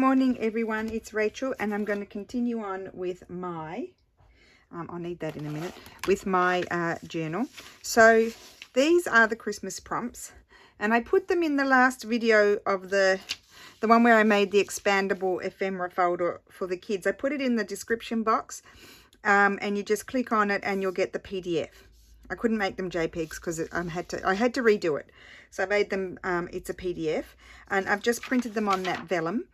morning everyone, it's Rachel and I'm going to continue on with my I'll need that in a minute, with my journal. So these are the Christmas prompts, and I put them in the last video of the one where I made the expandable ephemera folder for the kids. I put it in the description box, and you just click on it and you'll get the PDF. I couldn't make them JPEGs because I had to redo it, so I made them it's a PDF, and I've just printed them on that vellum.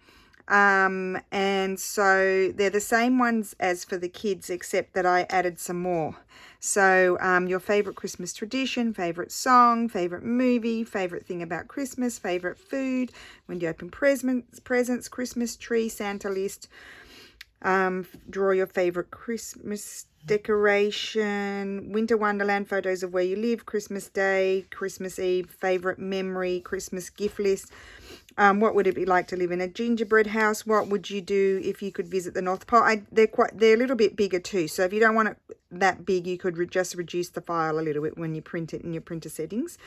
And so they're the same ones as for the kids, except that I added some more. So your favorite Christmas tradition, favorite song, favorite movie, favorite thing about Christmas, favorite food, when do you open presents, Christmas tree, Santa list, draw your favorite Christmas decoration, winter wonderland, photos of where you live, Christmas Day, Christmas Eve, favorite memory, Christmas gift list. What would it be like to live in a gingerbread house? What would you do if you could visit the North Pole? They're a little bit bigger too, so if you don't want it that big, you could just reduce the file a little bit when you print it in your printer settings.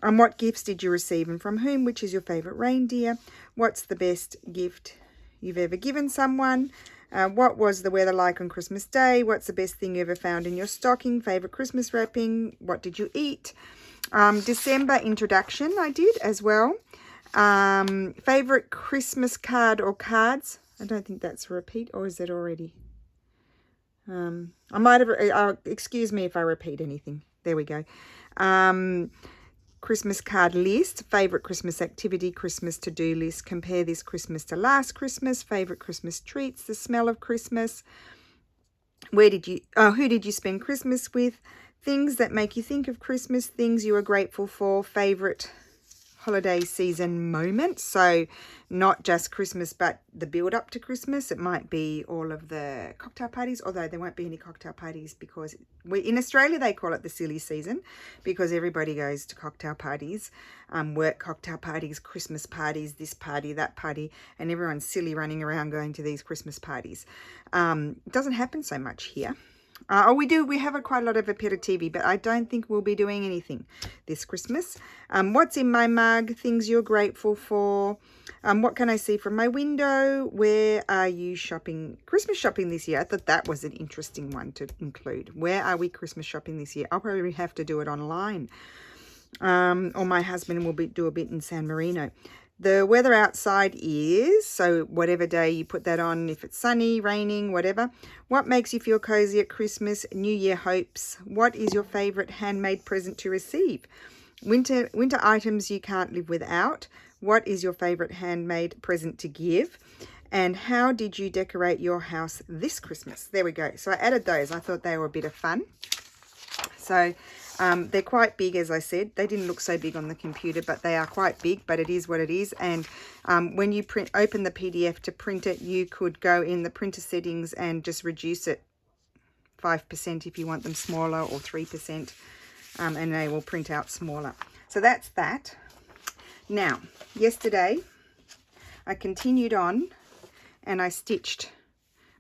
What gifts did you receive and from whom? Which is your favorite reindeer? What's the best gift you've ever given someone? What was the weather like on Christmas Day? What's the best thing you ever found in your stocking? Favorite Christmas wrapping? What did you eat? December introduction I did as well. Favorite Christmas card or cards? I don't think that's a repeat, or is it already? I might have, excuse me if I repeat anything. There we go. Christmas card list, favorite Christmas activity, Christmas to-do list, compare this Christmas to last Christmas, favorite Christmas treats, the smell of Christmas, who did you spend Christmas with, things that make you think of Christmas, things you are grateful for, favorite holiday season moment. So not just Christmas, but the build up to Christmas. It might be all of the cocktail parties, although there won't be any cocktail parties because in Australia they call it the silly season, because everybody goes to cocktail parties, work cocktail parties, Christmas parties, this party, that party, and everyone's silly running around going to these Christmas parties. It doesn't happen so much here. We have quite a lot of aperitivi, but I don't think we'll be doing anything this Christmas. What's in my mug? Things you're grateful for. What can I see from my window? Where are you shopping? Christmas shopping this year. I thought that was an interesting one to include. Where are we Christmas shopping this year? I'll probably have to do it online. Or my husband will do a bit in San Marino. The weather outside is, so whatever day you put that on, if it's sunny, raining, whatever. What makes you feel cozy at Christmas? New Year hopes. What is your favorite handmade present to receive? Winter items you can't live without. What is your favorite handmade present to give? And how did you decorate your house this Christmas? There we go. So I added those. I thought they were a bit of fun. So they're quite big, as I said. They didn't look so big on the computer, but they are quite big, but it is what it is. And when you open the PDF to print it, you could go in the printer settings and just reduce it 5% if you want them smaller, or 3%, and they will print out smaller. So that's that. Now, yesterday I continued on and I stitched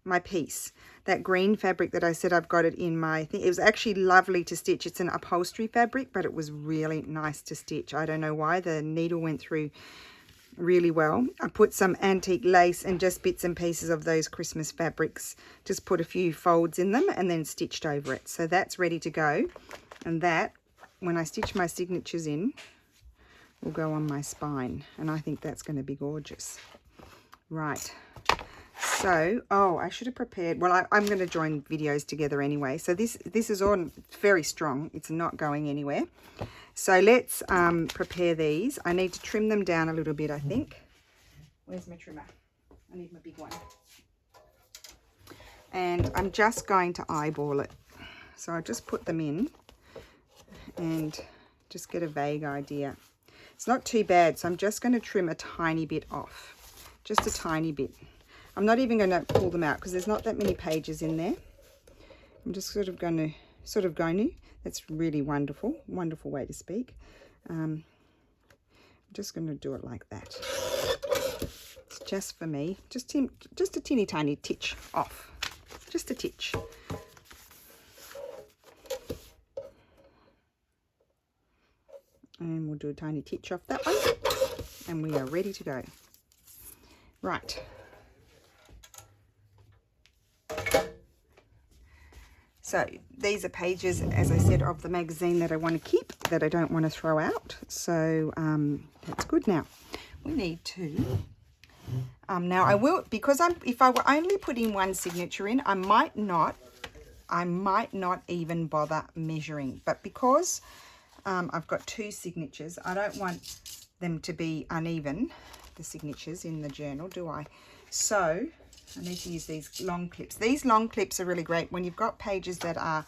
my piece. That green fabric that I said I've got it in my thing. It was actually lovely to stitch. It's an upholstery fabric, but it was really nice to stitch. I don't know why. The needle went through really well. I put some antique lace and just bits and pieces of those Christmas fabrics. Just put a few folds in them and then stitched over it. So that's ready to go. And that, when I stitch my signatures in, will go on my spine. And I think that's going to be gorgeous. Right. So, I should have prepared. Well, I'm going to join videos together anyway. So this is all very strong. It's not going anywhere. So let's prepare these. I need to trim them down a little bit, I think. Where's my trimmer? I need my big one. And I'm just going to eyeball it. So I'll just put them in and just get a vague idea. It's not too bad, so I'm just going to trim a tiny bit off. Just a tiny bit. I'm not even going to pull them out because there's not that many pages in there. I'm just sort of going to. That's really wonderful way to speak. I'm just going to do it like that. It's just for me, just a teeny tiny titch off, just a titch. And we'll do a tiny titch off that one, and we are ready to go. Right. So these are pages, as I said, of the magazine that I want to keep, that I don't want to throw out. So that's good. Now we need to. Now I will, because if I were only putting one signature in, I might not even bother measuring. But because I've got two signatures, I don't want them to be uneven, the signatures in the journal, do I? So I need to use these long clips. These long clips are really great when you've got pages that are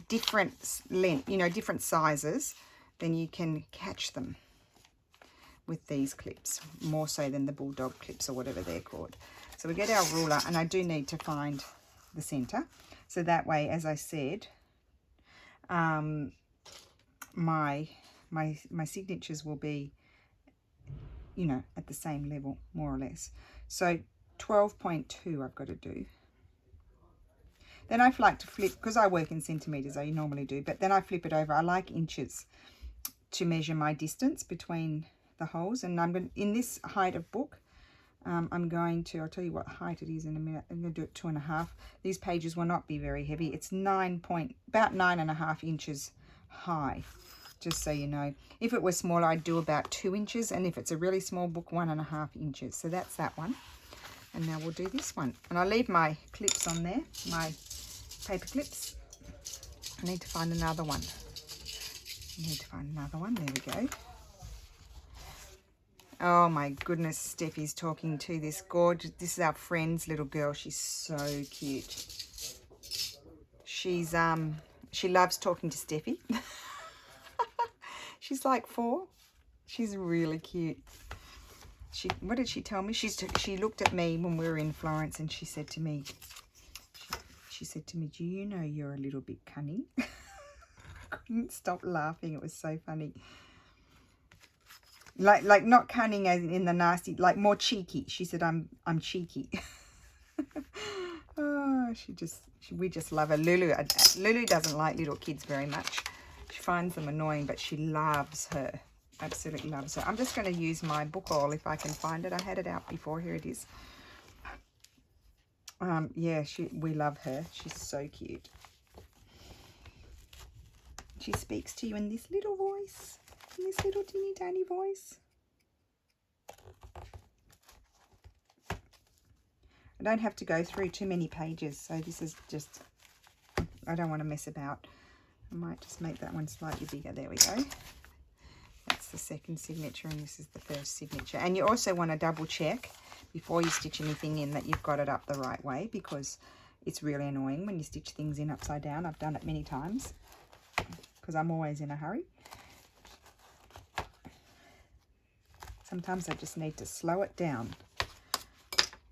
different length, you know, different sizes, then you can catch them with these clips, more so than the bulldog clips or whatever they're called. So we get our ruler, and I do need to find the center. So that way, as I said, my signatures will be, you know, at the same level, more or less. So 12.2 I've got to do. Then I like to flip, because I work in centimeters, I normally do, but then I flip it over. I like inches to measure my distance between the holes. And I'm going, in this height of book, I'm going to, I'll tell you what height it is in a minute. I'm going to do it 2.5. These pages will not be very heavy. It's about 9.5 inches high, just so you know. If it was smaller, I'd do about 2 inches, and if it's a really small book, 1.5 inches. So that's that one. And now we'll do this one. And I'll leave my clips on there, my paper clips. I need to find another one. There we go. Oh my goodness, Steffi's talking to this gorgeous, this is our friend's little girl. She's so cute. She's she loves talking to Steffi. She's like 4. She's really cute. What did she tell me? She looked at me when we were in Florence, and she said to me, do you know you're a little bit cunning? I couldn't stop laughing. It was so funny. Like not cunning as in the nasty, like more cheeky. She said, I'm cheeky. Oh, we just love her. Lulu doesn't like little kids very much. She finds them annoying, but she loves her. Absolutely loves her. I'm just going to use my book oil if I can find it. I had it out before. Here it is. Yeah, we love her. She's so cute. She speaks to you in this little voice. In this little teeny tiny voice. I don't have to go through too many pages, so this is just, I don't want to mess about. I might just make that one slightly bigger. There we go. That's the second signature, and this is the first signature. And you also want to double check before you stitch anything in that you've got it up the right way, because it's really annoying when you stitch things in upside down. I've done it many times because I'm always in a hurry. Sometimes I just need to slow it down.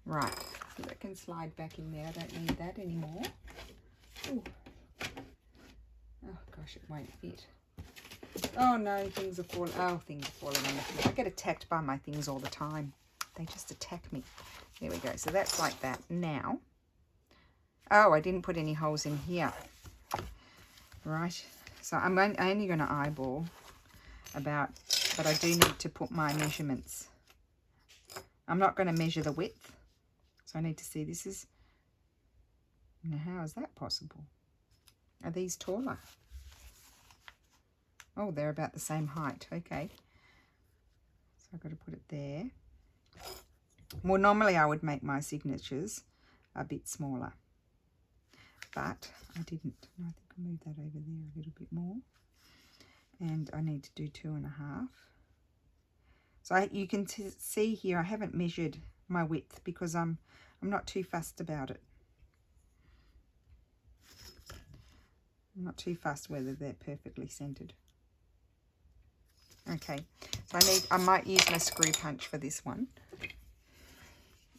Right, so that can slide back in there. I don't need that anymore. Ooh. Oh gosh, it won't fit. Oh no, things are falling. Oh, things are falling on the floor. I get attacked by my things all the time. They just attack me. There we go. So that's like that. Now, oh, I didn't put any holes in here. Right. So I'm only going to eyeball about, but I do need to put my measurements. I'm not going to measure the width. So I need to see, this is, now how is that possible? Are these taller? Oh, they're about the same height. Okay. So I've got to put it there. Well, normally I would make my signatures a bit smaller, but I didn't. I think I'll move that over there a little bit more. And I need to do 2.5. So you can see here, I haven't measured my width because I'm not too fussed about it. I'm not too fussed whether they're perfectly centered. Okay, so I might use my screw punch for this one.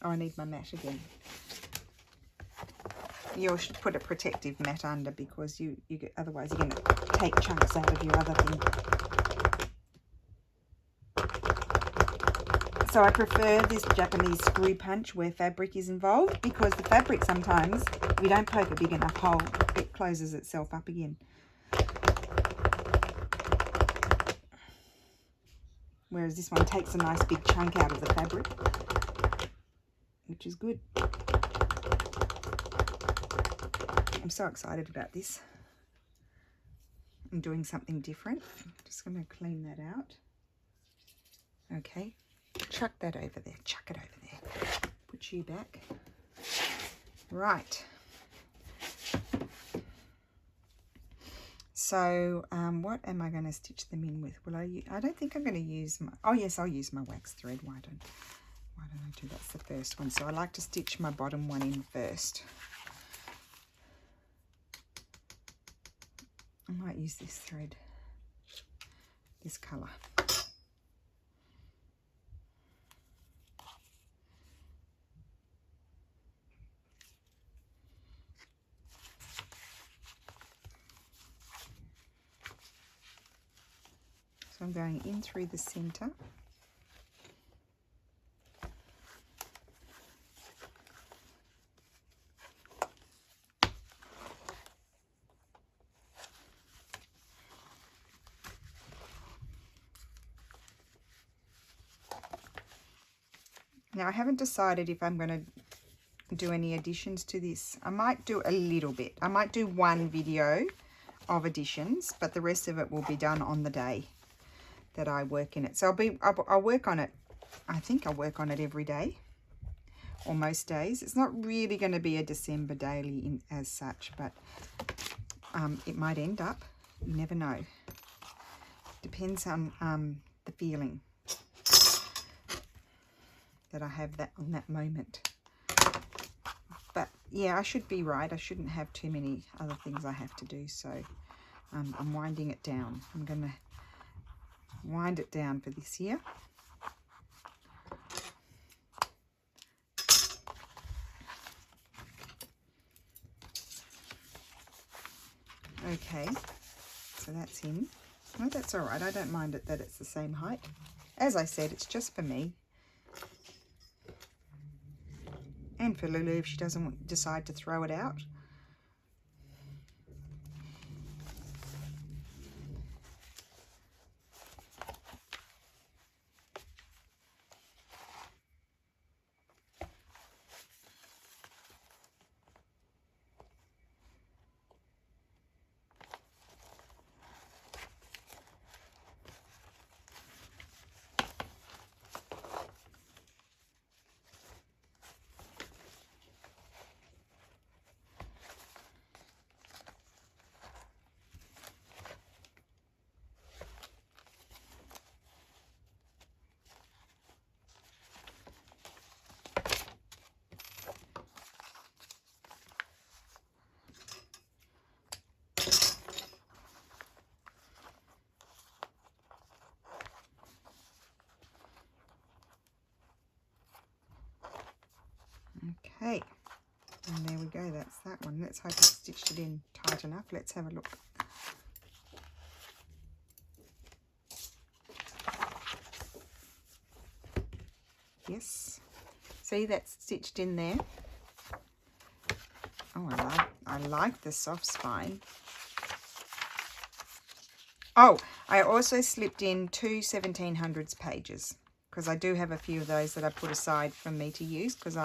Oh, I need my mat again. You should put a protective mat under, because you get, otherwise you're going to take chunks out of your other thing. So I prefer this Japanese screw punch where fabric is involved, because the fabric sometimes, if you don't poke a big enough hole, it closes itself up again. Whereas this one takes a nice big chunk out of the fabric. which is good. I'm so excited about this. I'm doing something different. I'm just going to clean that out. Okay, chuck that over there. Chuck it over there. Put you back. Right. So what am I going to stitch them in with? Will I don't think I'm going to use my, oh yes, I'll use my wax thread. Why don't I do, that's the first one. So I like to stitch my bottom one in first. I might use this thread, this colour. So I'm going in through the centre. Now I haven't decided if I'm going to do any additions to this. I might do a little bit. I might do one video of additions, but the rest of it will be done on the day that I work in it. So I'll work on it. I think I'll work on it every day or most days. It's not really going to be a December daily as such, but it might end up. You never know. Depends on the feeling that I have on that moment. But yeah, I should be right. I shouldn't have too many other things I have to do. So I'm winding it down. I'm going to wind it down for this year. Okay, so that's in. No, that's all right. I don't mind it that it's the same height. As I said, it's just for me. And for Lulu if she doesn't decide to throw it out. Okay, and there we go, that's that one. Let's hope I stitched it in tight enough. Let's have a look. Yes, see, that's stitched in there. Oh, I like the soft spine. Oh, I also slipped in 2 1700s pages because I do have a few of those that I put aside for me to use because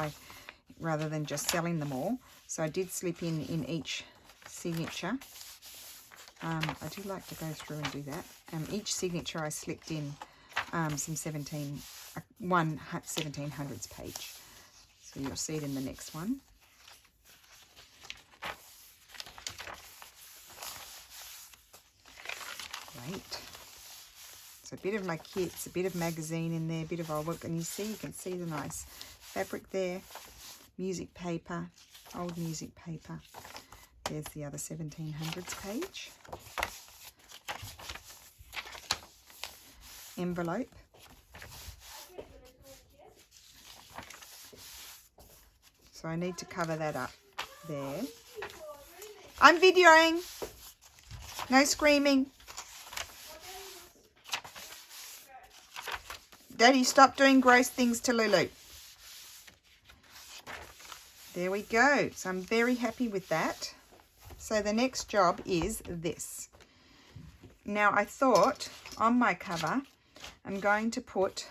rather than just selling them all. So I did slip in each signature. I do like to go through and do that. Each signature I slipped in one 1700s page. So you'll see it in the next one. Great. So a bit of my kits, a bit of magazine in there, a bit of old book, and you can see the nice fabric there. Music paper, old music paper. There's the other 1700s page. Envelope. So I need to cover that up there. I'm videoing. No screaming. Daddy, stop doing gross things to Lulu. There we go. So I'm very happy with that. So the next job is this. Now I thought on my cover, I'm going to put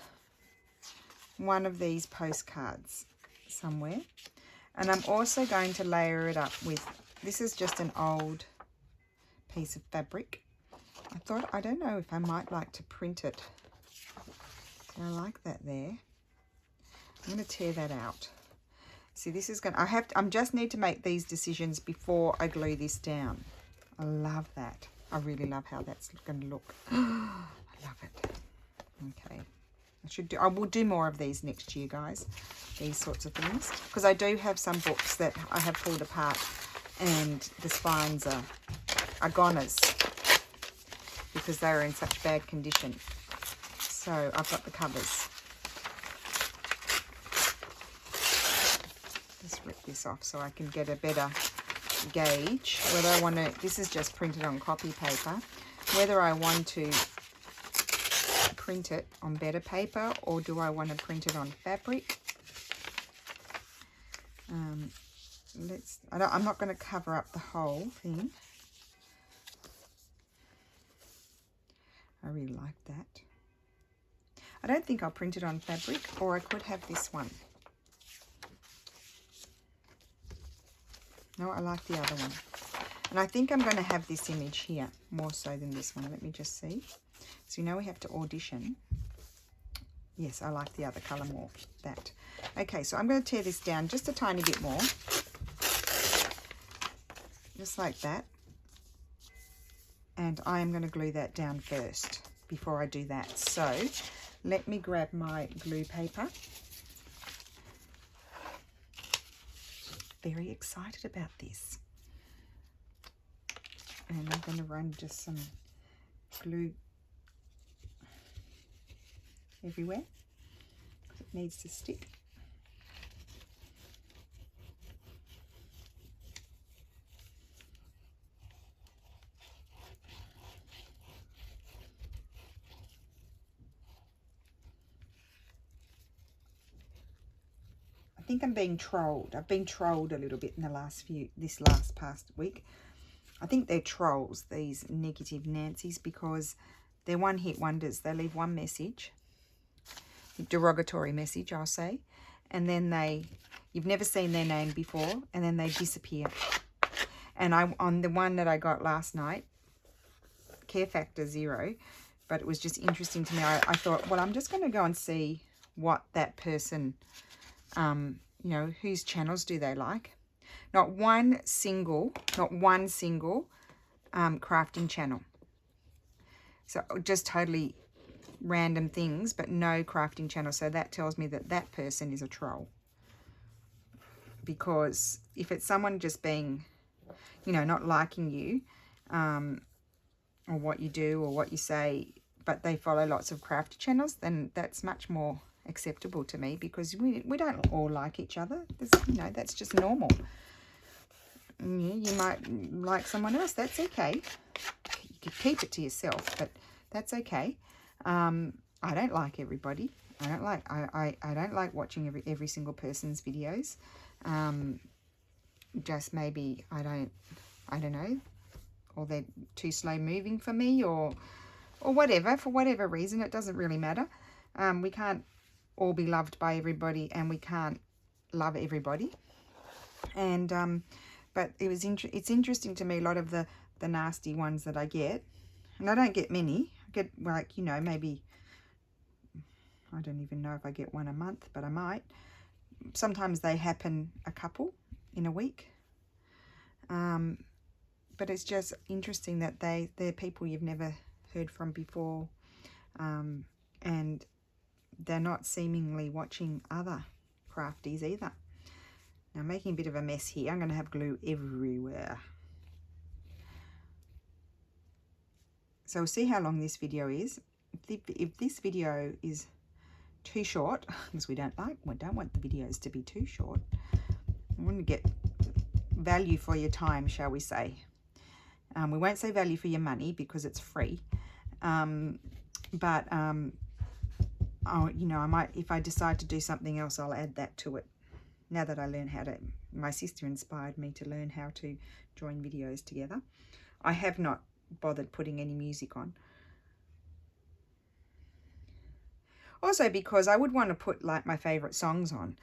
one of these postcards. somewhere. And I'm also going to layer it up with, this is just an old piece of fabric. I thought, I don't know if I might like to print it. So I like that there. I'm going to tear that out. See, this is going to, I just need to make these decisions before I glue this down. I love that. I really love how that's going to look. I love it. Okay. I will do more of these next year, guys. These sorts of things. Because I do have some books that I have pulled apart and the spines are goners because they are in such bad condition. So I've got the covers. Let's rip this off so I can get a better gauge whether I want to, this is just printed on copy paper, whether I want to print it on better paper or do I want to print it on fabric. I'm not going to cover up the whole thing. I really like that. I don't think I'll print it on fabric, or I could have this one. No, I like the other one. And I think I'm going to have this image here more so than this one. Let me just see. So you know we have to audition. Yes, I like the other colour more, that. Okay, so I'm going to tear this down just a tiny bit more. Just like that. And I am going to glue that down first before I do that. So let me grab my glue paper. Very excited about this. And I'm going to run just some glue everywhere because it needs to stick. I think I'm being trolled. I've been trolled a little bit in the this past week. I think they're trolls, these negative Nancys, because they're one-hit wonders. They leave one message, derogatory message, I'll say, and then you've never seen their name before, and then they disappear. And on the one that I got last night, care factor 0, but it was just interesting to me. I thought, well, I'm just going to go and see what that person, you know, whose channels do they like. Not one single crafting channel. So just totally random things, but no crafting channel. So that tells me that that person is a troll. Because if it's someone just being, you know, not liking you, or what you do or what you say, but they follow lots of craft channels, then that's much more acceptable to me, because we don't all like each other. You know, that's just normal. You might like someone else, that's okay. You could keep it to yourself, but that's okay. I don't like everybody. I don't like watching every single person's videos. Just maybe I don't know, or they're too slow moving for me, or whatever, for whatever reason. It doesn't really matter. We can't all be loved by everybody, and we can't love everybody. And but it's interesting to me, a lot of the nasty ones that I get, and I don't get many. I get, like, you know, maybe, I don't even know if I get one a month, but I might. Sometimes they happen a couple in a week. But it's just interesting that they're people you've never heard from before, and they're not seemingly watching other crafties either. Now, I'm making a bit of a mess here. I'm going to have glue everywhere. So we'll see how long this video is. If this video is too short, because we don't want the videos to be too short. I want to get value for your time, shall we say. We won't say value for your money because it's free. But you know, I might, if I decide to do something else, I'll add that to it. Now that I learn how to, my sister inspired me to learn how to join videos together. I have not bothered putting any music on. Also because I would want to put like my favorite songs on,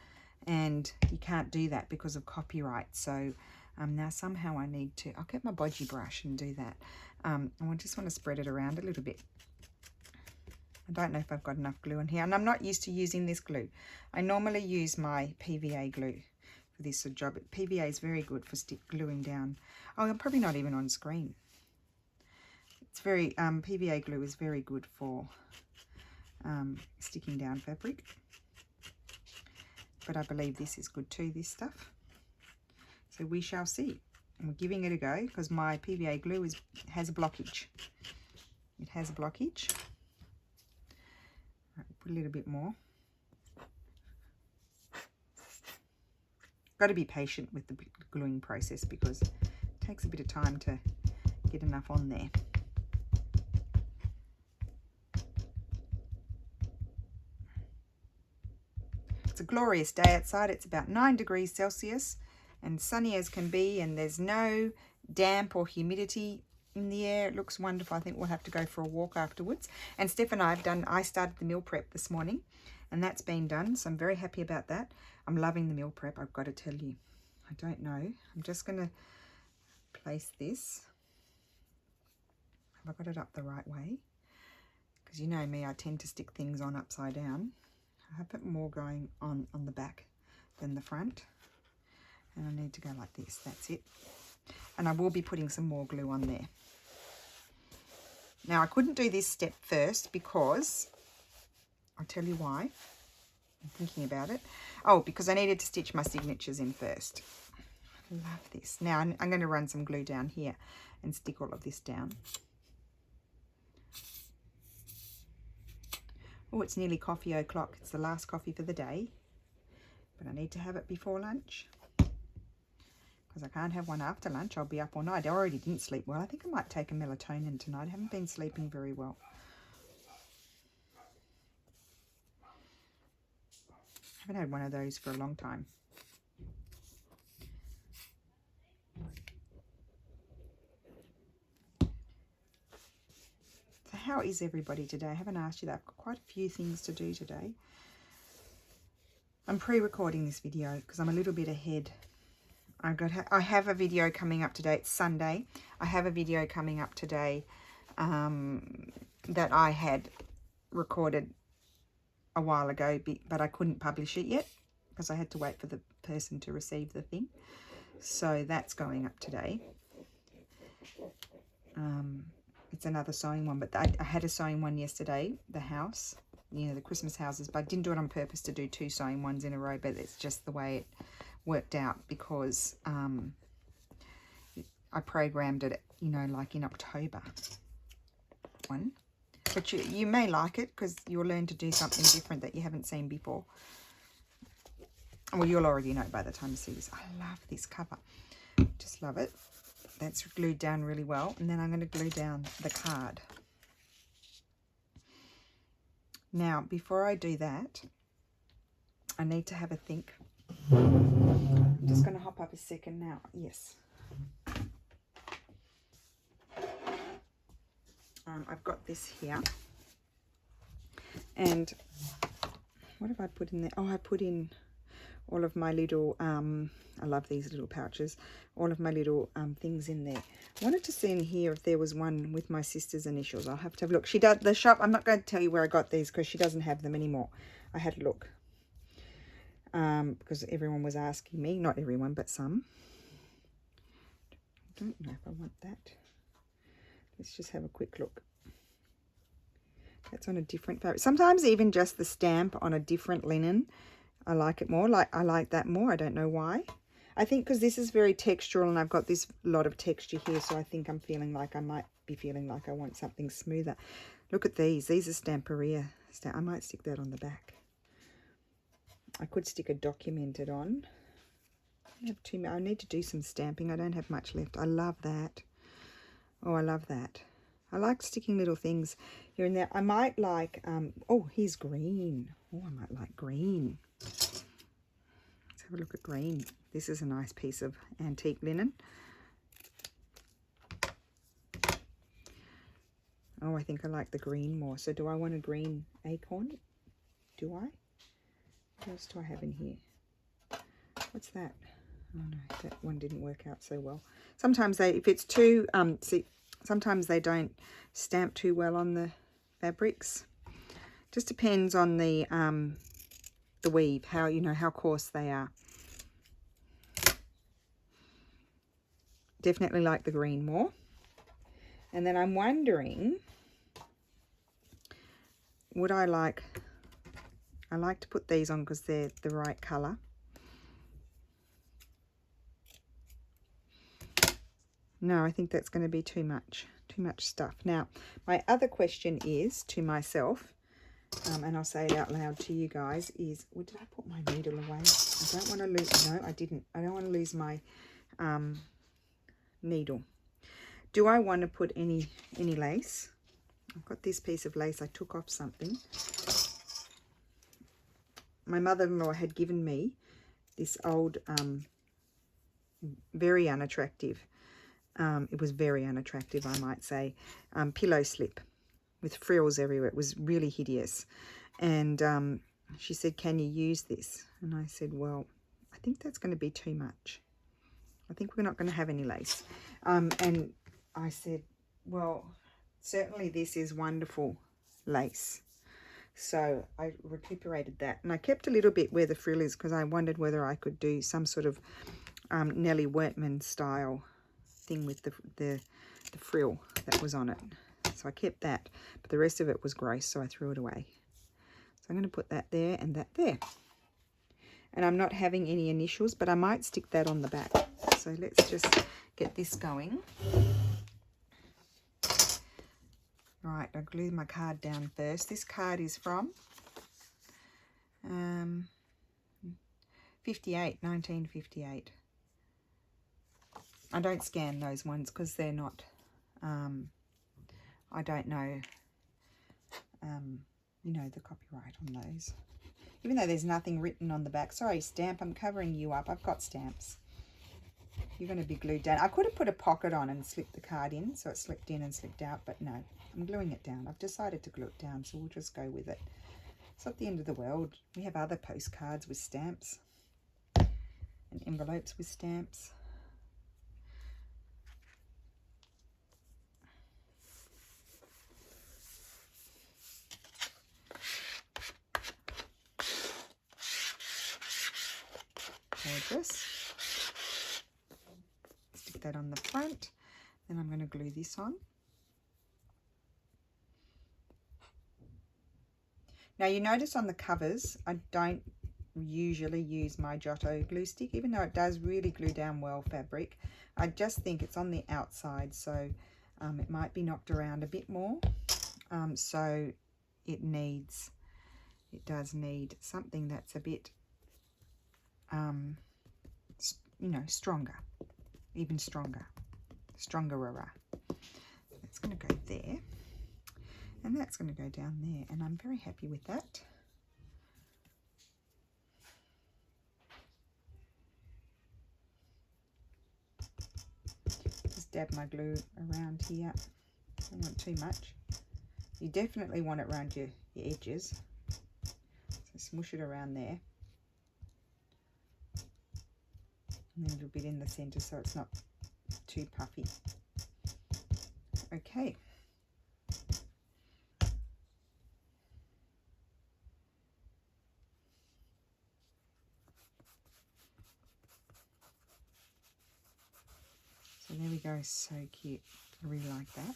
and you can't do that because of copyright. So now somehow I need to, I'll get my bodgy brush and do that. I just want to spread it around a little bit. I don't know if I've got enough glue in here, and I'm not used to using this glue. I normally use my PVA glue for this sort of job. PVA is very good for gluing down. Oh, I'm probably not even on screen. It's very, PVA glue is very good for sticking down fabric. But I believe this is good too, this stuff. So we shall see. And we're giving it a go because my PVA glue has a blockage. It has a blockage. Right, put a little bit more. Got to be patient with the gluing process because it takes a bit of time to get enough on there. It's a glorious day outside. It's about 9 degrees Celsius and sunny as can be, and there's no damp or humidity in the air. It looks wonderful. I think we'll have to go for a walk afterwards. And Steph and I started the meal prep this morning, and that's been done, so I'm very happy about that. I'm loving the meal prep, I've got to tell you. I don't know. I'm just going to place this. Have I got it up the right way? Because you know me, I tend to stick things on upside down. I have it more going on the back than the front. And I need to go like this. That's it. And I will be putting some more glue on there. Now, I couldn't do this step first because, I'll tell you why. I'm thinking about it. Oh, because I needed to stitch my signatures in first. I love this. Now, I'm going to run some glue down here and stick all of this down. Oh, it's nearly coffee o'clock. It's the last coffee for the day. But I need to have it before lunch. Because I can't have one after lunch. I'll be up all night. I already didn't sleep well. I think I might take a melatonin tonight. I haven't been sleeping very well. I haven't had one of those for a long time. So how is everybody today? I haven't asked you that. I've got quite a few things to do today. I'm pre-recording this video because I'm a little bit ahead. I have a video coming up today. It's Sunday. I have a video coming up today that I had recorded a while ago, but I couldn't publish it yet because I had to wait for the person to receive the thing. So that's going up today. It's another sewing one, but I had a sewing one yesterday, the house, you know, the Christmas houses, but I didn't do it on purpose to do 2 sewing ones in a row, but it's just the way it worked out because I programmed it, you know, like in October. But you may like it because you'll learn to do something different that you haven't seen before. Well, you'll already know by the time you see this. I love this cover. Just love it. That's glued down really well. And then I'm going to glue down the card. Now, before I do that, I need to have a think. I'm just going to hop up a second now. Yes. I've got this here. And what have I put in there? Oh, I put in all of my little, I love these little pouches, all of my little things in there. I wanted to see in here if there was one with my sister's initials. I'll have to have a look. She does, the shop, I'm not going to tell you where I got these because she doesn't have them anymore. I had a look because everyone was asking me, not everyone, but some. I don't know if I want that. Let's just have a quick look. That's on a different fabric. Sometimes even just the stamp on a different linen, I like it more. I like that more. I don't know why. I think because this is very textural and I've got this lot of texture here, so I think I'm feeling like I might be feeling like I want something smoother. Look at these. These are Stamperia. I might stick that on the back. I could stick a documented on. I need to do some stamping. I don't have much left. I love that. Oh, I love that. I like sticking little things here and there. I might like, oh, here's green. Oh, I might like green. Let's have a look at green. This is a nice piece of antique linen. Oh, I think I like the green more. So do I want a green acorn? Do I? What else do I have in here? What's that? Oh no, that one didn't work out so well. Sometimes if it's too, sometimes they don't stamp too well on the fabrics. Just depends on the weave, how, how coarse they are. Definitely like the green more. And then I'm wondering, would I like to put these on because they're the right colour. No, I think that's going to be too much stuff. Now, my other question is to myself, and I'll say it out loud to you guys, is, well, did I put my needle away? I don't want to lose, no, I didn't. I don't want to lose my needle. Do I want to put any lace? I've got this piece of lace I took off something. My mother-in-law had given me this old, very unattractive, it was very unattractive, I might say, pillow slip with frills everywhere. It was really hideous. And she said, can you use this? And I said, well, I think that's going to be too much. I think we're not going to have any lace. And I said, well, certainly this is wonderful lace. So I recuperated that. And I kept a little bit where the frill is because I wondered whether I could do some sort of Nellie Wertman style thing with the frill that was on it. So I kept that. But the rest of it was gross, so I threw it away. So I'm going to put that there and that there. And I'm not having any initials, but I might stick that on the back. So let's just get this going. Right, I'll glue my card down first. This card is from 1958. I don't scan those ones because they're not, I don't know, the copyright on those. Even though there's nothing written on the back. Sorry, stamp, I'm covering you up. I've got stamps. You're going to be glued down. I could have put a pocket on and slipped the card in, so it slipped in and slipped out, but no, I'm gluing it down. I've decided to glue it down, so we'll just go with it. It's not the end of the world. We have other postcards with stamps and envelopes with stamps. Gorgeous. Stick that on the front. Then I'm going to glue this on. Now you notice on the covers, I don't usually use my Giotto glue stick, even though it does really glue down well fabric. I just think it's on the outside, so it might be knocked around a bit more. So it does need something that's a bit, stronger, even stronger, stronger. It's going to go there. And that's going to go down there, and I'm very happy with that. Just dab my glue around here. Don't want too much. You definitely want it around your edges. So smush it around there. And a little bit in the center so it's not too puffy. Okay. So there we go, so cute. I really like that.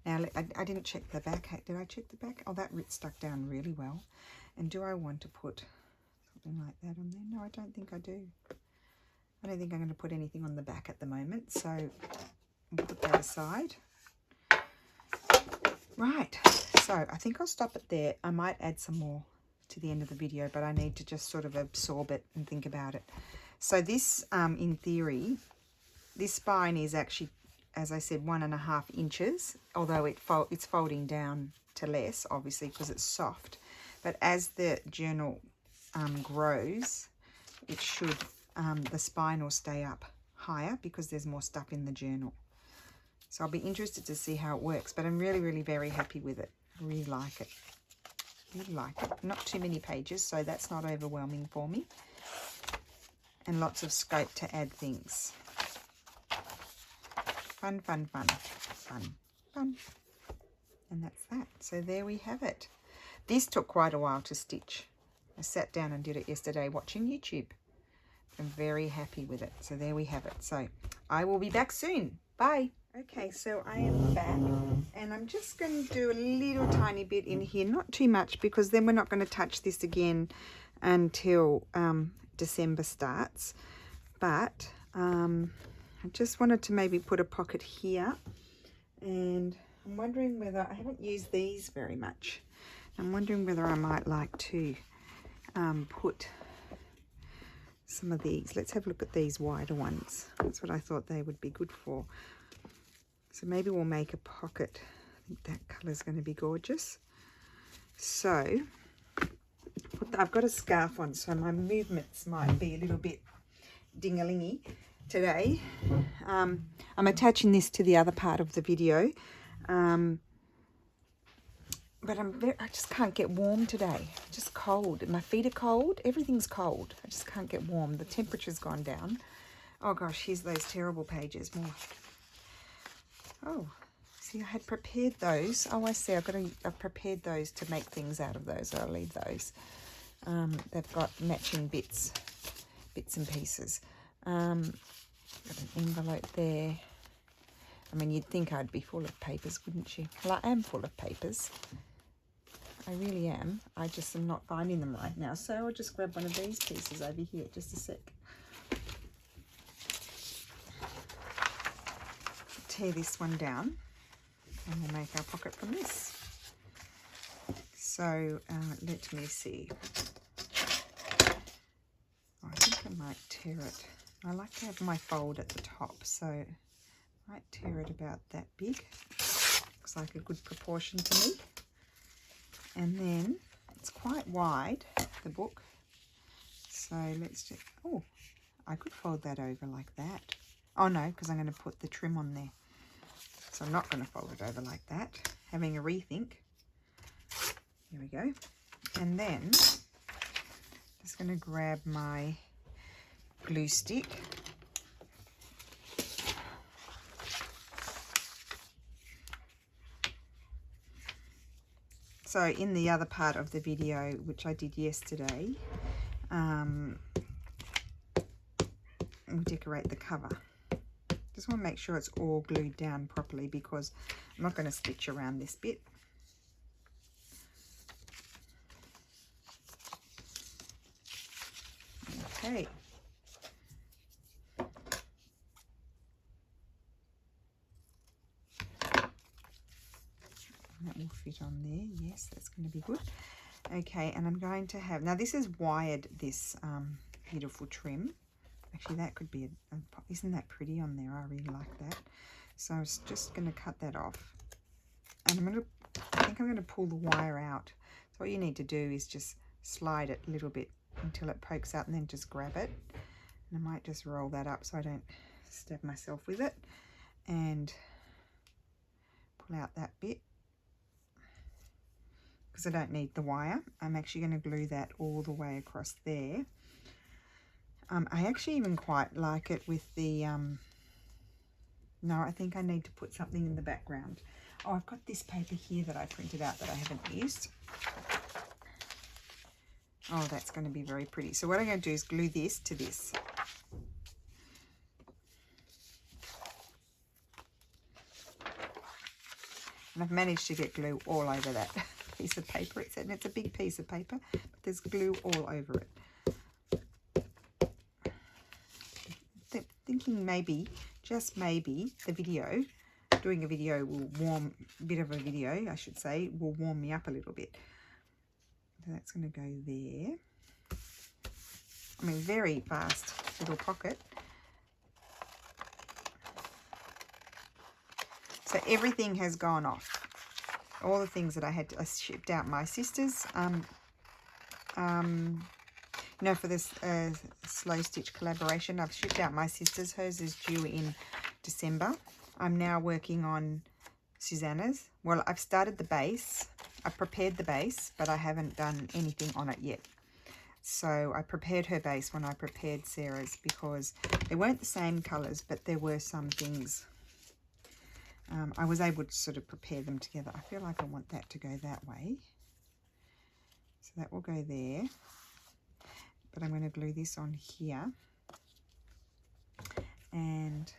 Now, I didn't check the back. Did I check the back? Oh, that stuck down really well. And do I want to put something like that on there? No, I don't think I do. I don't think I'm going to put anything on the back at the moment, so I'll put that aside. Right, so I think I'll stop it there. I might add some more to the end of the video, but I need to just sort of absorb it and think about it. So this, in theory, this spine is actually, as I said, 1.5 inches, although it's folding down to less, obviously, because it's soft. But as the journal grows, it should, the spine will stay up higher because there's more stuff in the journal. So I'll be interested to see how it works, but I'm really, really very happy with it. I really like it. Really like it. Not too many pages, so that's not overwhelming for me. and lots of scope to add things. Fun, fun, fun, fun, fun. And that's that. So there we have it. This took quite a while to stitch. I sat down and did it yesterday watching YouTube. I'm very happy with it. So there we have it. So I will be back soon. Bye. Okay, so I am back and I'm just going to do a little tiny bit in here. Not too much, because then we're not going to touch this again until December starts. But I just wanted to maybe put a pocket here, and I'm wondering whether, I haven't used these very much. I'm wondering whether I might like to put some of these. Let's have a look at these wider ones. That's what I thought they would be good for. So maybe we'll make a pocket. I think that colour is going to be gorgeous. So I've got a scarf on, so my movements might be a little bit ding-a-lingy today. I'm attaching this to the other part of the video. But I just can't get warm today. Just cold. My feet are cold. Everything's cold. I just can't get warm. The temperature's gone down. Oh gosh, here's those terrible pages. More. Oh, see, I had prepared those. Oh, I see. I've prepared those to make things out of those. I'll leave those. They've got matching bits and pieces. Got an envelope there. I mean, you'd think I'd be full of papers, wouldn't you? Well, I am full of papers. I really am. I just am not finding them right now. So I'll just grab one of these pieces over here. Just a sec. Tear this one down and we'll make our pocket from this. So let me see. Oh, I think I might tear it. I like to have my fold at the top, so I might tear it about that big. Looks like a good proportion to me. And then it's quite wide, the book. So let's just, oh, I could fold that over like that. Oh no, because I'm going to put the trim on there. So I'm not going to fold it over like that. Having a rethink. Here we go. And then just going to grab my glue stick. So in the other part of the video, which I did yesterday, we decorate the cover. Just want to make sure it's all glued down properly, because I'm not going to stitch around this bit. Okay. That will fit on there. Yes, that's going to be good. Okay, and I'm going to have, now this is wired, this beautiful trim. Actually, that could be isn't that pretty on there? I really like that. So I was just going to cut that off. And I think I'm going to pull the wire out. So what you need to do is just slide it a little bit until it pokes out, and then just grab it. And I might just roll that up so I don't stab myself with it. And pull out that bit, because I don't need the wire. I'm actually going to glue that all the way across there. I actually even quite like it with the, no, I think I need to put something in the background. Oh, I've got this paper here that I printed out that I haven't used. Oh, that's going to be very pretty. So what I'm going to do is glue this to this. And I've managed to get glue all over that piece of paper. It's a big piece of paper, but there's glue all over it. Thinking maybe, just maybe, doing a video will warm, a bit of a video, I should say, will warm me up a little bit. So that's going to go there. I mean, very fast little pocket. So everything has gone off. All the things that I shipped out my sister's. You know, for this slow stitch collaboration, I've shipped out my sister's. Hers is due in December. I'm now working on Susanna's. Well, I've started the base. I've prepared the base, but I haven't done anything on it yet. So I prepared her base when I prepared Sarah's because they weren't the same colours, but there were some things. I was able to sort of prepare them together. I feel like I want that to go that way. So that will go there. But I'm going to glue this on here. And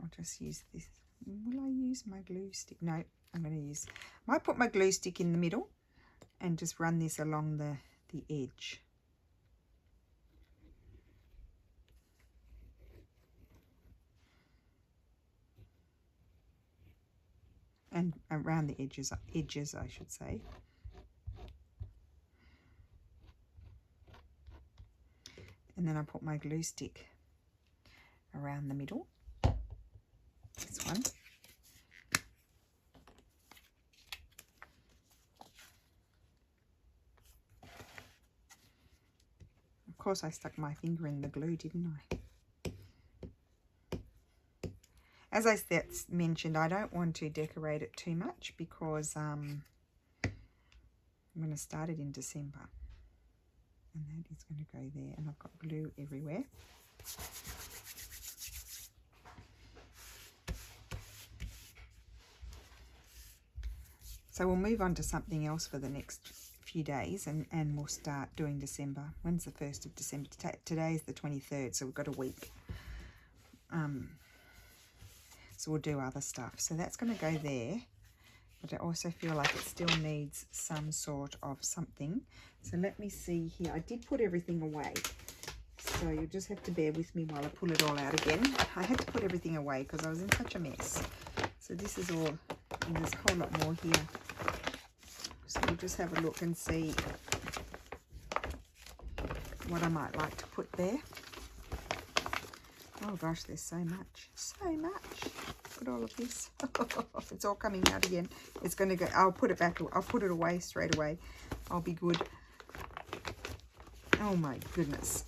I'll just use this. Will I use my glue stick? No, I'm going to use... I might put my glue stick in the middle and just run this along the edge. And around the edges I should say. And then I put my glue stick around the middle. This one. Of course I stuck my finger in the glue, didn't I? As I mentioned, I don't want to decorate it too much because I'm going to start it in December. And that is going to go there. And I've got glue everywhere. So we'll move on to something else for the next few days and we'll start doing December. When's the 1st of December? Today is the 23rd, so we've got a week. So we'll do other stuff. So that's going to go there. But I also feel like it still needs some sort of something. So let me see here. I did put everything away. So you'll just have to bear with me while I pull it all out again. I had to put everything away because I was in such a mess. So this is all, and there's a whole lot more here. So we'll just have a look and see what I might like to put there. Oh gosh, there's so much. So much. Look at all of this. It's all coming out again. It's going to go, I'll put it back, I'll put it away straight away. I'll be good. Oh my goodness.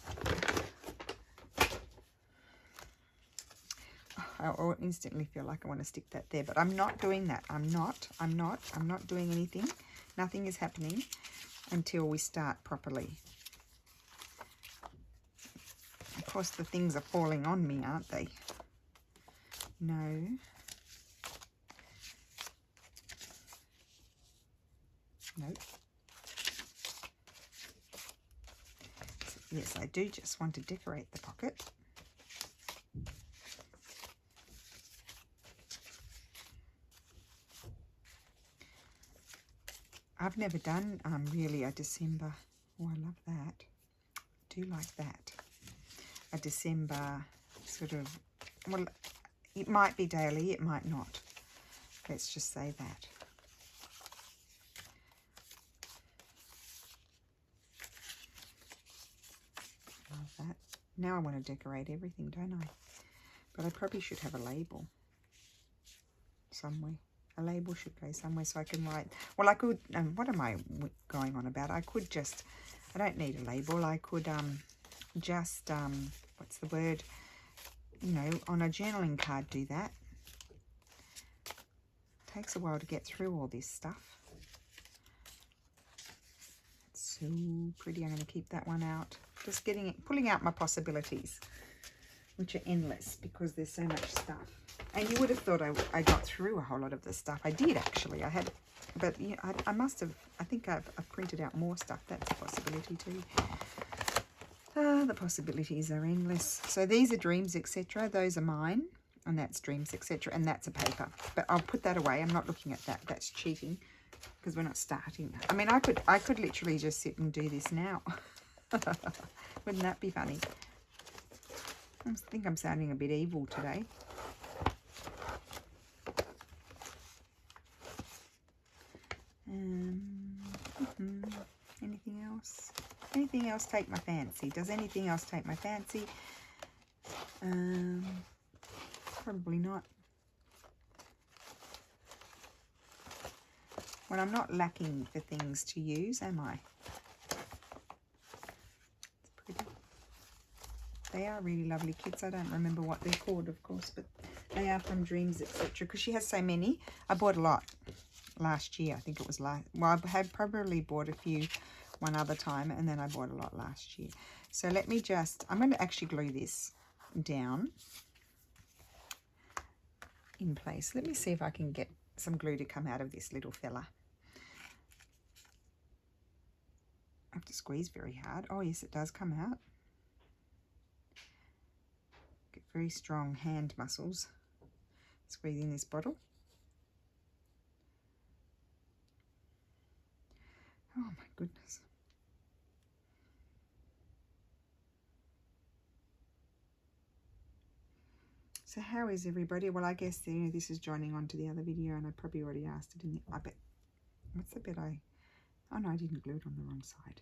I instantly feel like I want to stick that there, but I'm not doing that. I'm not doing anything. Nothing is happening until we start properly. Of course, the things are falling on me, aren't they? No. Nope. Yes, I do just want to decorate the pocket. I've never done really a December. Oh, I love that. I do like that. A December sort of, well, it might be daily, it might not. Let's just say that. Love that. Now I want to decorate everything, don't I? But I probably should have a label somewhere. A label should go somewhere so I can write. Well, I could, what am I going on about? I could just, I don't need a label. I could just, what's the word? You know, on a journaling card do that. It takes a while to get through all this stuff. It's so pretty. I'm going to keep that one out. Just getting it, pulling out my possibilities, which are endless because there's so much stuff. And you would have thought I got through a whole lot of this stuff. I did actually. I had, but you know, I must have. I think I've printed out more stuff. That's a possibility too. The possibilities are endless. So these are dreams, etc. Those are mine, and that's dreams, etc. And that's a paper. But I'll put that away. I'm not looking at that. That's cheating because we're not starting. I mean, I could literally just sit and do this now. Wouldn't that be funny? I think I'm sounding a bit evil today. Anything else? Anything else take my fancy? Does anything else take my fancy? Probably not. Well, I'm not lacking for things to use, am I? It's pretty. They are really lovely kits. I don't remember what they're called, of course, but they are from Dreams, etc. Because she has so many. I bought a lot last year. I think it was last. Well, I had probably bought a few one other time, and then I bought a lot last year. So let me just, I'm going to actually glue this down in place. Let me see if I can get some glue to come out of this little fella. I have to squeeze very hard. Oh yes, it does come out. Get very strong hand muscles squeezing this bottle. Oh my goodness. So how is everybody? Well, I guess this is joining on to the other video, and I probably already asked it in the, I bet, what's the bit oh no, I didn't glue it on the wrong side.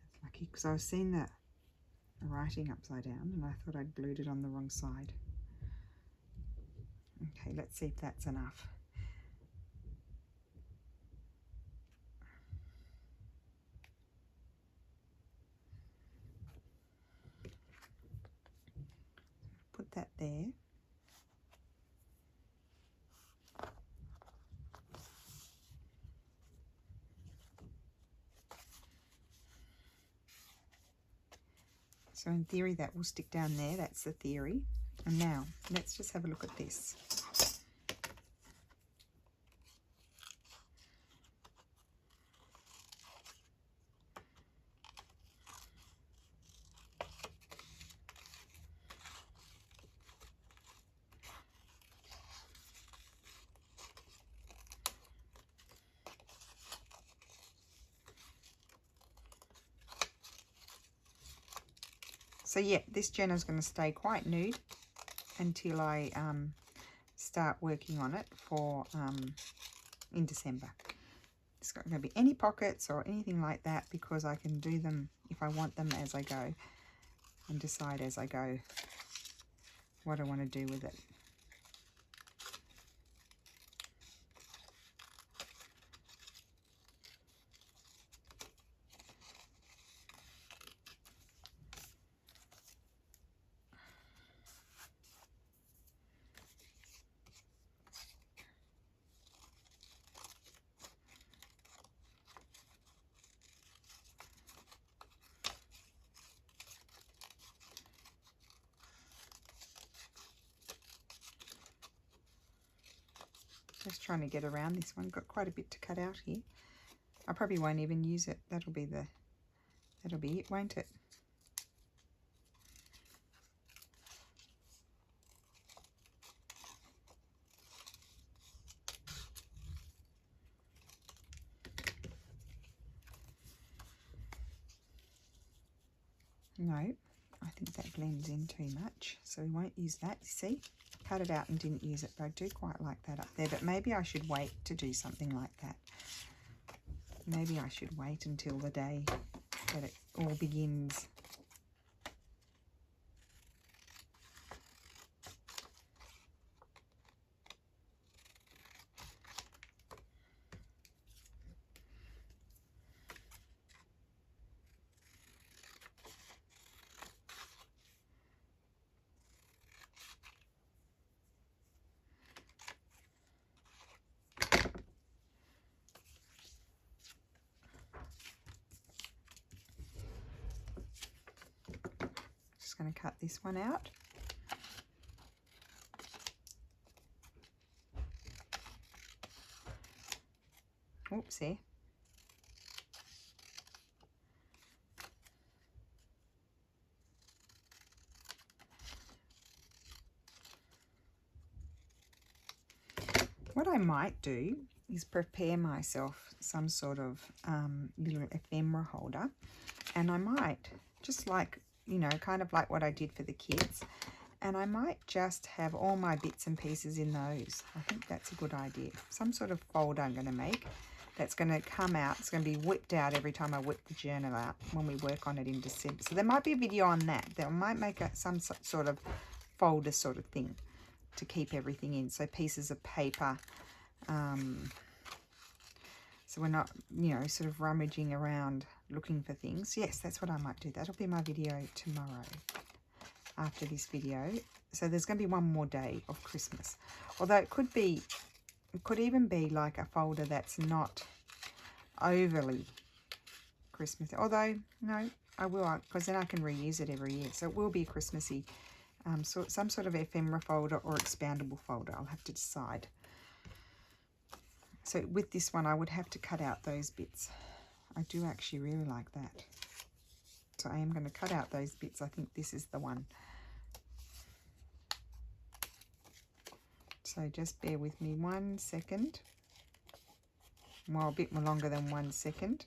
That's lucky, because I was seeing the writing upside down, and I thought I'd glued it on the wrong side. Okay, let's see if that's enough. Put that there. So in theory that will stick down there, that's the theory. And now let's just have a look at this. So yeah, this Jenna's going to stay quite nude until I start working on it for in December. It's not going to be any pockets or anything like that, because I can do them if I want them as I go, and decide as I go what I want to do with it. Just trying to get around this one. Got quite a bit to cut out here. I probably won't even use it. That'll be it, won't it? No, I think that blends in too much, so we won't use that. You see, cut it out and didn't use it, but I do quite like that up there. But maybe I should wait to do something like that. Maybe I should wait until the day that it all begins. Going to cut this one out. Oopsie. What I might do is prepare myself some sort of little ephemera holder, and I might just like, kind of like what I did for the kids. And I might just have all my bits and pieces in those. I think that's a good idea. Some sort of folder I'm going to make that's going to come out. It's going to be whipped out every time I whip the journal out when we work on it in December. So there might be a video on that. That might make some sort of folder sort of thing to keep everything in. So pieces of paper. So we're not, sort of rummaging around looking for things. Yes, that's what I might do. That'll be my video tomorrow after this video. So there's going to be one more day of Christmas. Although it could even be like a folder that's not overly Christmas. Although, no, I will, because then I can reuse it every year. So it will be a Christmassy, some sort of ephemera folder or expandable folder. I'll have to decide. So with this one, I would have to cut out those bits. I do actually really like that. So I am going to cut out those bits. I think this is the one. So just bear with me 1 second. Well, a bit more longer than 1 second.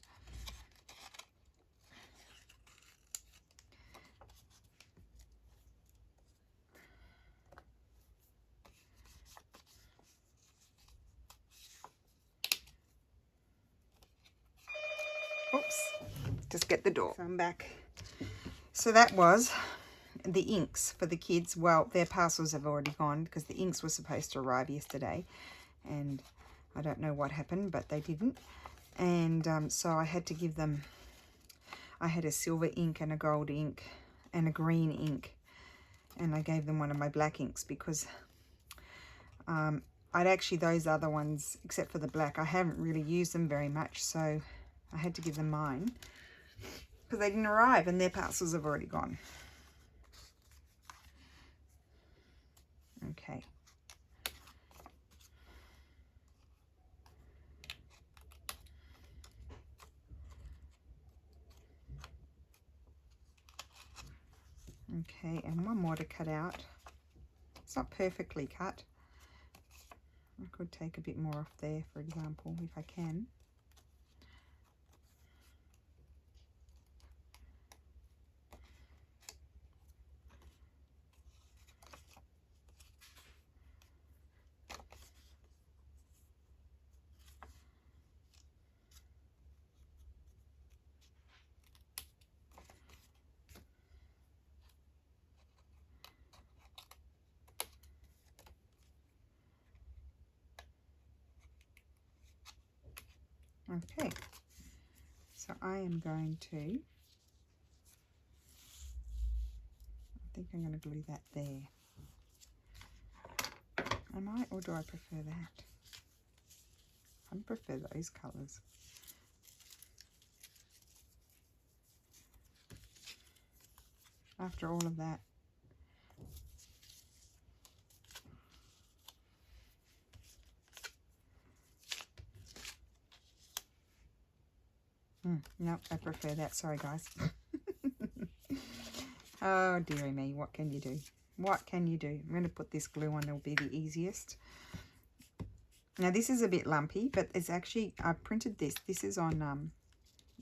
Oops, just get the door. So I'm back. So that was the inks for the kids. Well, their parcels have already gone because the inks were supposed to arrive yesterday. And I don't know what happened, but they didn't. And so I had to give them, I had a silver ink and a gold ink and a green ink. And I gave them one of my black inks because I'd actually, those other ones, except for the black, I haven't really used them very much. So I had to give them mine because they didn't arrive and their parcels have already gone. Okay. Okay, and one more to cut out. It's not perfectly cut. I could take a bit more off there, for example, if I can. Okay, so I am going to, I think I'm going to glue that there. Am I, or do I prefer that? I prefer those colours. After all of that. Nope, I prefer that. Sorry, guys. Oh, dearie me. What can you do? What can you do? I'm going to put this glue on. It'll be the easiest. Now, this is a bit lumpy, but it's actually, I printed this. This is on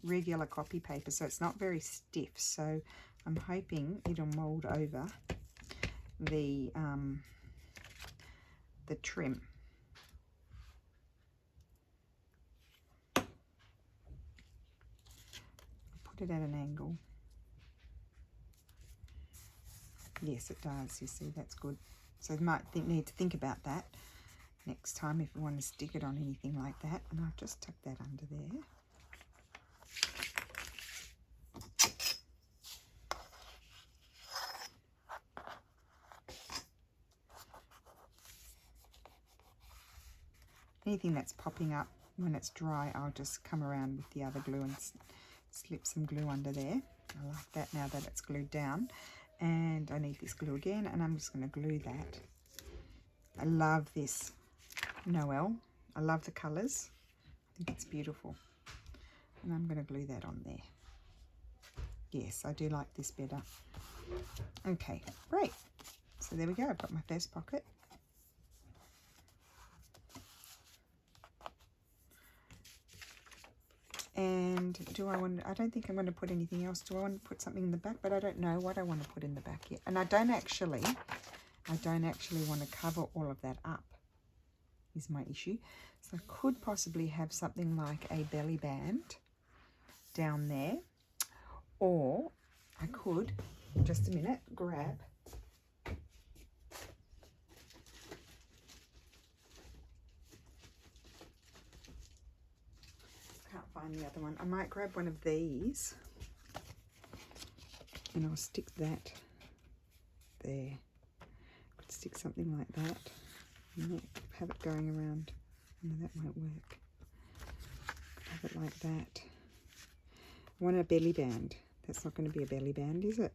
regular copy paper, so it's not very stiff. So I'm hoping it'll mold over the trim. Put it at an angle. Yes, it does. You see, that's good. So you might need to think about that next time if you want to stick it on anything like that. And I'll just tuck that under there. Anything that's popping up when it's dry, I'll just come around with the other glue and slip some glue under there. I like that now that it's glued down. And I need this glue again, and I'm just going to glue that. I love this Noel. I love the colours. I think it's beautiful. And I'm going to glue that on there. Yes, I do like this better. Okay, great. So there we go. I've got my first pocket. And I don't think I'm going to put anything else. Do I want to put something in the back? But I don't know what I want to put in the back yet. And I don't actually want to cover all of that up, is my issue. So I could possibly have something like a belly band down there. Or I could, just a minute, grab find the other one. I might grab one of these and I'll stick that there. Could stick something like that and have it going around. No, that won't work. Have it like that. I want a belly band. That's not going to be a belly band, is it?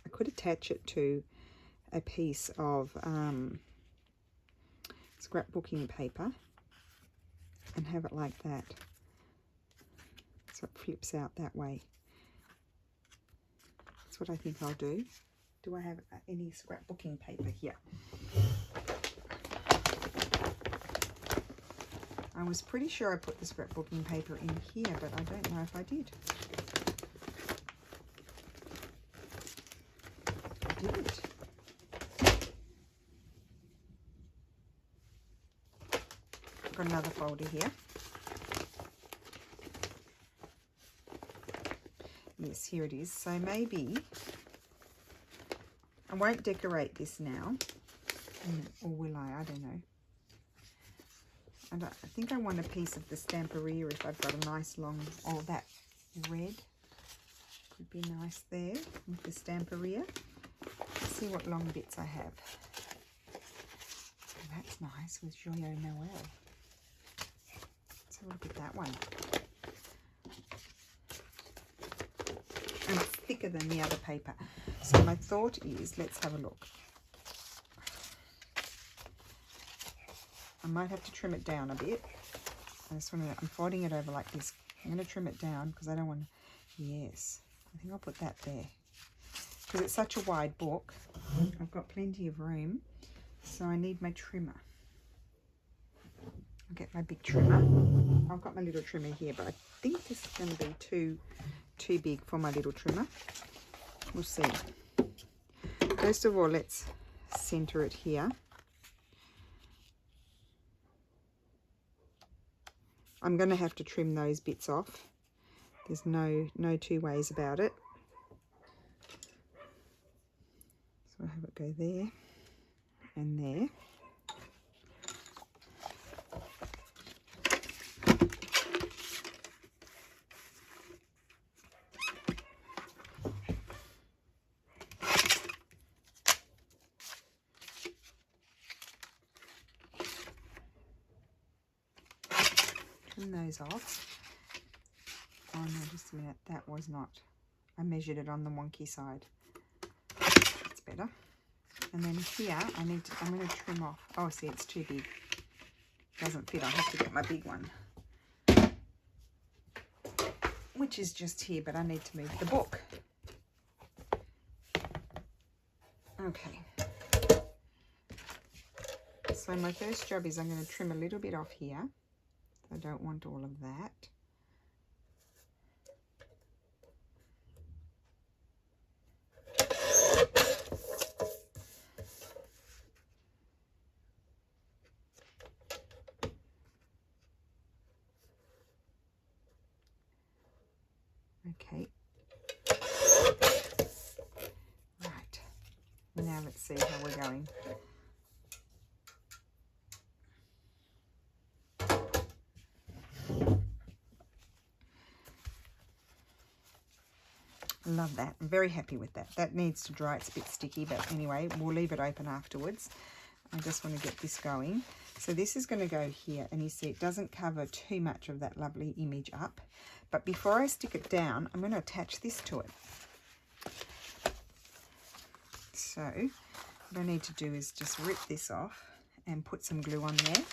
I could attach it to a piece of scrapbooking paper and have it like that. So it flips out that way. That's what I think I'll do. Do I have any scrapbooking paper here? I was pretty sure I put the scrapbooking paper in here, but I don't know if I did. I didn't. I've got another folder here. Yes, here it is. So maybe I won't decorate this now, or will I? I don't know. And I think I want a piece of the Stamperia if I've got a nice long, oh, that red could be nice there with the Stamperia. Let's see what long bits I have. Oh, that's nice with Joyeux Noël. Let's have a look at that one. And it's thicker than the other paper. So my thought is, let's have a look. I might have to trim it down a bit. I'm folding it over like this. I'm going to trim it down because I don't want to, yes. I think I'll put that there. Because it's such a wide book. I've got plenty of room. So I need my trimmer. I'll get my big trimmer. I've got my little trimmer here, but I think this is going to be too big for my little trimmer. We'll see. First of all, let's center it here. I'm going to have to trim those bits off. There's no two ways about it. So I'll have it go there and there. Those off. Oh no, just a minute, that was not, I measured it on the wonky side. That's better. And then here I'm going to trim off. Oh, see, it's too big, doesn't fit. I have to get my big one, which is just here, but I need to move the book. Okay, so my first job is I'm going to trim a little bit off here. I don't want all of that. Okay. Right. Now let's see how we're going. Love that. I'm very happy with that. That needs to dry. It's a bit sticky, but anyway, we'll leave it open afterwards. I just want to get this going. So this is going to go here, and you see it doesn't cover too much of that lovely image up. But before I stick it down, I'm going to attach this to it. So what I need to do is just rip this off and put some glue on there.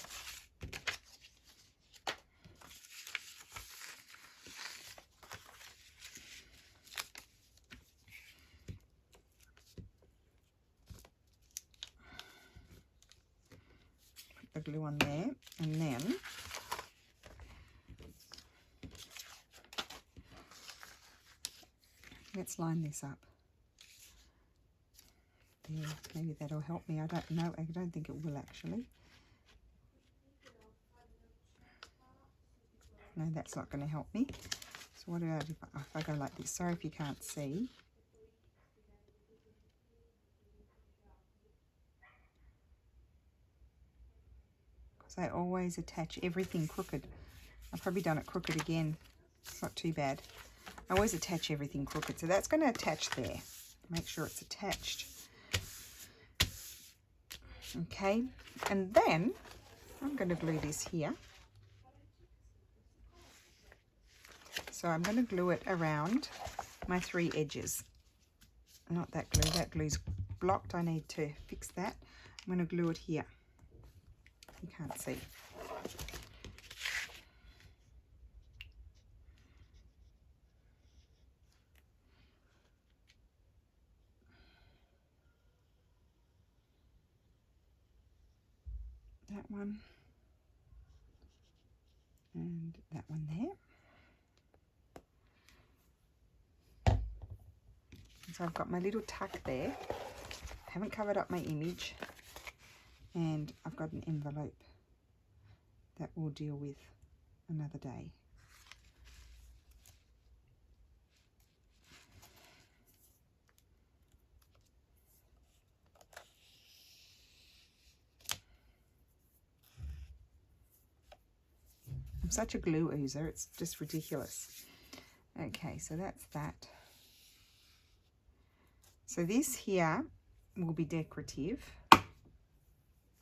The glue on there, and then let's line this up there. Maybe that'll help me. I don't know. I don't think it will actually. No, that's not going to help me. So what do I do if I go like this? Sorry if you can't see. I always attach everything crooked. I've probably done it crooked again. It's not too bad. I always attach everything crooked. So that's going to attach there. Make sure it's attached. Okay. And then I'm going to glue this here. So So I'm going to glue it around my 3 edges. Not that glue, that glue's blocked. I need to fix that. I'm going to glue it here. You can't see. That one. And that one there. So I've got my little tuck there. Haven't covered up my image. And I've got an envelope that we'll deal with another day. I'm such a glue oozer, it's just ridiculous. Okay, so that's that. So this here will be decorative.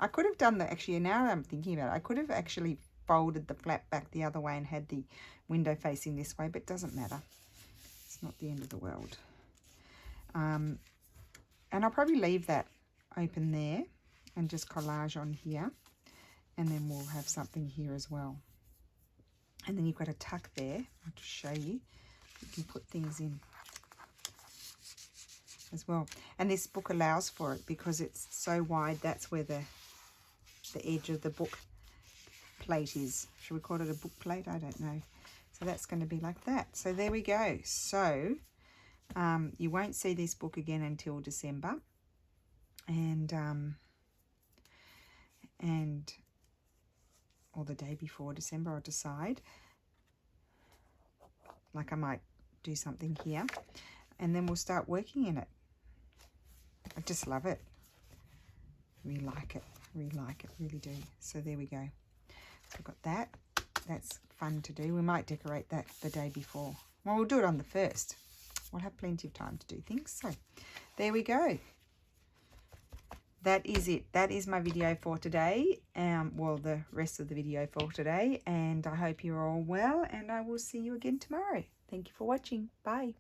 I could have done that, actually, now I'm thinking about it, I could have actually folded the flap back the other way and had the window facing this way, but it doesn't matter. It's not the end of the world. And I'll probably leave that open there and just collage on here. And then we'll have something here as well. And then you've got a tuck there. I'll just show you. You can put things in as well. And this book allows for it because it's so wide. That's where the edge of the book plate is. Should we call it a book plate? I don't know. So that's going to be like that. So there we go. So you won't see this book again until December. Or the day before December, I'll decide. Like I might do something here. And then we'll start working in it. I just love it. Really like it. Really like it. Really do. So there we go. So I've got that. That's fun to do. We might decorate that the day before. Well, we'll do it on the 1st. We'll have plenty of time to do things. So there we go. That is it. That is my video for today. Well, the rest of the video for today. And I hope you're all well. And I will see you again tomorrow. Thank you for watching. Bye.